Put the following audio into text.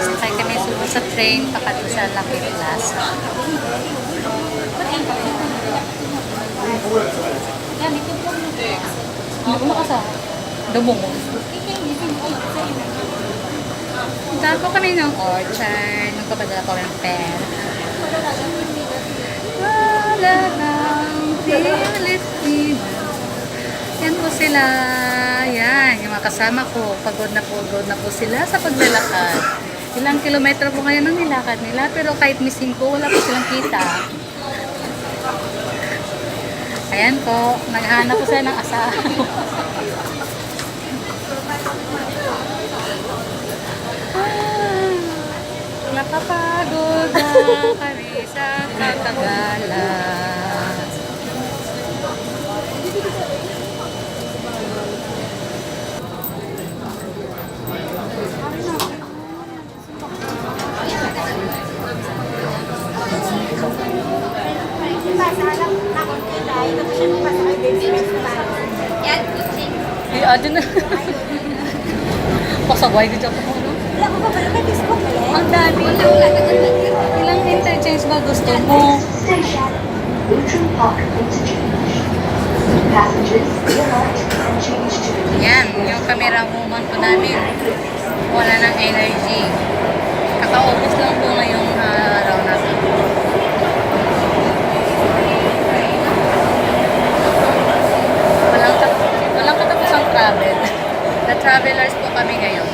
Sakay kami sa train pakati sa Lucky Plaza. Hindi ko makasama. Dumo mo. Punta po kami ng Orchard. Nagpapadala ko ng pera. Wala ng Pilipina. Yan po sila. Yan, yung mga kasama ko. Pagod na po sila sa paglalakad. Ilang kilometro po ngayon ang nilakad nila. Pero kahit missing ko, wala po silang kita. Ayan po, naghahanap po sila ng asawa. Napapagod na kami sa katagalan. Ada na. Pasaway din ako mo, no? Ang dami. Ilang interchange ba gusto mo? Yan, yung camera moment po namin. Wala ng energy. Kakaubos lang po ngayong araw natin. Walang katapusang travel. The travelers po kami ngayon.